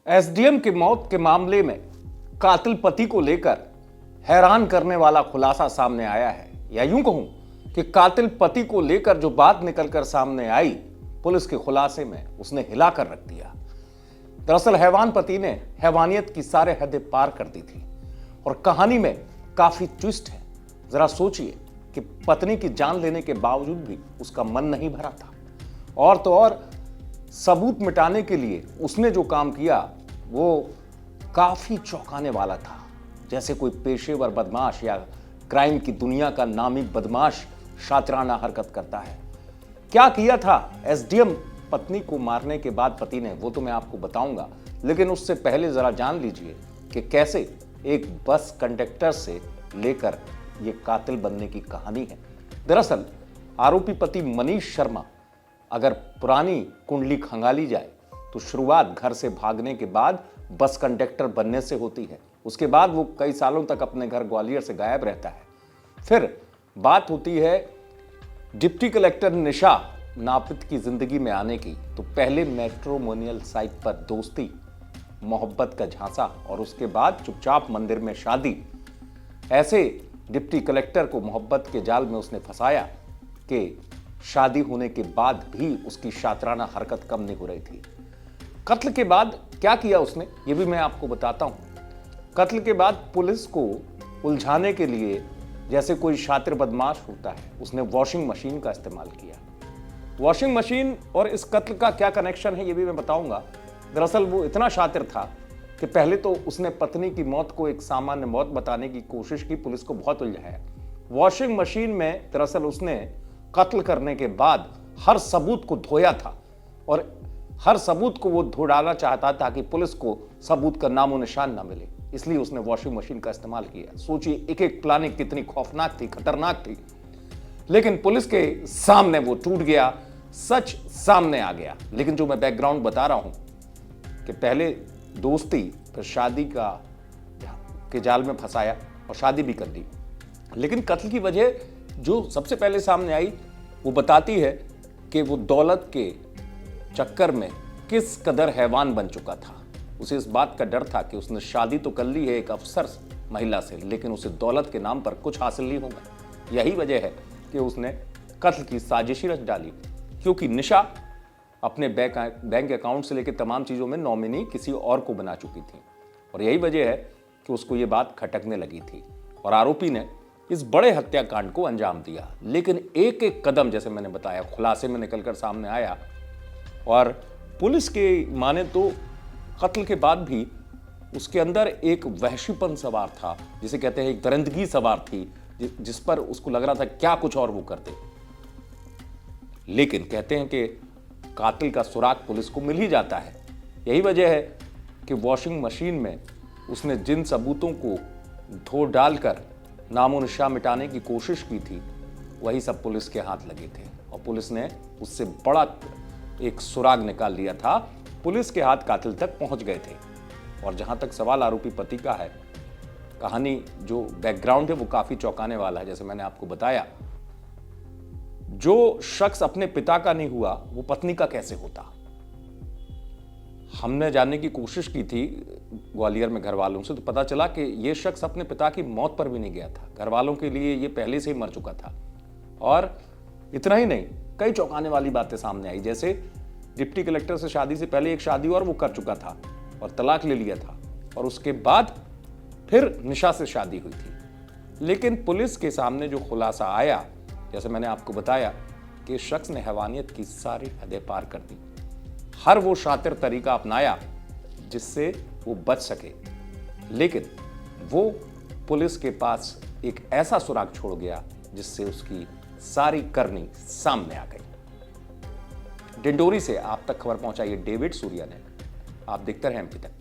SDM की मौत के मामले में कातिल पति को लेकर हैरान करने वाला खुलासा सामने आया है, या यूं कहूं कि कातिल पति को लेकर जो बात निकलकर सामने आई, पुलिस के खुलासे में उसने हिलाकर रख दिया। दरअसल हैवान पति ने हैवानियत की सारे हदें पार कर दी थी और कहानी में काफी ट्विस्ट है। जरा सोचिए कि पत्नी की जान लेने के बावजूद भी उसका मन नहीं भरा था, और तो और सबूत मिटाने के लिए उसने जो काम किया वो काफी चौंकाने वाला था, जैसे कोई पेशेवर बदमाश या क्राइम की दुनिया का नामी बदमाश शातिराना हरकत करता है। क्या किया था एसडीएम पत्नी को मारने के बाद पति ने, वो तो मैं आपको बताऊंगा, लेकिन उससे पहले जरा जान लीजिए कि कैसे एक बस कंडक्टर से लेकर ये कातिल बनने की कहानी है। दरअसल आरोपी पति मनीष शर्मा, अगर पुरानी कुंडली खंगाली जाए तो शुरुआत घर से भागने के बाद बस कंडक्टर बनने से होती है। उसके बाद वो कई सालों तक अपने घर ग्वालियर से गायब रहता है। फिर बात होती है डिप्टी कलेक्टर निशा नापित की जिंदगी में आने की, तो पहले मैट्रिमोनियल साइट पर दोस्ती, मोहब्बत का झांसा और उसके बाद चुपचाप मंदिर में शादी। ऐसे डिप्टी कलेक्टर को मोहब्बत के जाल में उसने फंसाया कि शादी होने के बाद भी उसकी शातिराना हरकत कम नहीं हो रही थी। कत्ल के बाद क्या किया उसने, ये भी मैं आपको बताता हूं। कत्ल के बाद पुलिस को उलझाने के लिए, जैसे कोई शातिर बदमाश होता है, उसने वॉशिंग मशीन का इस्तेमाल किया। वॉशिंग मशीन और इस कत्ल का क्या कनेक्शन है, ये भी मैं बताऊंगा। दरअसल वो इतना शातिर था कि पहले तो उसने पत्नी की मौत को एक सामान्य मौत बताने की कोशिश की, पुलिस को बहुत उलझाया। वॉशिंग मशीन में दरअसल उसने कत्ल करने के बाद हर सबूत को धोया था और हर सबूत को वो धो डालना चाहता ताकि पुलिस को सबूत का नामो निशान ना मिले, इसलिए उसने वॉशिंग मशीन का इस्तेमाल किया। सोचिए एक एक प्लानिंग कितनी खौफनाक थी, खतरनाक थी, लेकिन पुलिस के सामने वो टूट गया, सच सामने आ गया। लेकिन जो मैं बैकग्राउंड बता रहा हूं कि पहले दोस्ती, फिर शादी के जाल में फंसाया और शादी भी कर ली, लेकिन कत्ल की वजह जो सबसे पहले सामने आई वो बताती है कि वो दौलत के चक्कर में किस कदर हैवान बन चुका था। उसे इस बात का डर था कि उसने शादी तो कर ली है एक अफसर महिला से, लेकिन उसे दौलत के नाम पर कुछ हासिल नहीं होगा। यही वजह है कि उसने कत्ल की साजिश रच डाली, क्योंकि निशा अपने बैंक अकाउंट से लेकर तमाम चीज़ों में नॉमिनी किसी और को बना चुकी थी, और यही वजह है कि उसको ये बात खटकने लगी थी और आरोपी ने इस बड़े हत्याकांड को अंजाम दिया। लेकिन एक एक कदम, जैसे मैंने बताया, खुलासे में निकलकर सामने आया और पुलिस के माने तो कत्ल के बाद भी उसके अंदर एक वहशीपन सवार था, जिसे कहते हैं एक दरिंदगी सवार थी, जिस पर उसको लग रहा था क्या कुछ और वो करते। लेकिन कहते हैं कि कातिल का सुराग पुलिस को मिल ही जाता है। यही वजह है कि वॉशिंग मशीन में उसने जिन सबूतों को धो डालकर नामो निशान मिटाने की कोशिश की थी, वही सब पुलिस के हाथ लगे थे और पुलिस ने उससे बड़ा एक सुराग निकाल लिया था। पुलिस के हाथ कातिल तक पहुंच गए थे। और जहां तक सवाल आरोपी पति का है, कहानी जो बैकग्राउंड है वो काफी चौंकाने वाला है। जैसे मैंने आपको बताया, जो शख्स अपने पिता का नहीं हुआ वो पत्नी का कैसे होता। हमने जानने की कोशिश की थी ग्वालियर में घर वालों से, तो पता चला कि ये शख्स अपने पिता की मौत पर भी नहीं गया था। घर वालों के लिए ये पहले से ही मर चुका था। और इतना ही नहीं, कई चौंकाने वाली बातें सामने आई, जैसे डिप्टी कलेक्टर से शादी से पहले एक शादी और वो कर चुका था और तलाक ले लिया था, और उसके बाद फिर निशा से शादी हुई थी। लेकिन पुलिस के सामने जो खुलासा आया, जैसे मैंने आपको बताया कि शख्स ने हैवानियत की सारी हदें पार कर दी, हर वो शातिर तरीका अपनाया जिससे वो बच सके, लेकिन वो पुलिस के पास एक ऐसा सुराग छोड़ गया जिससे उसकी सारी करनी सामने आ गई। डिंडोरी से आप तक खबर पहुंचाई डेविड सूर्या ने। आप देखते रहें एमपी तक।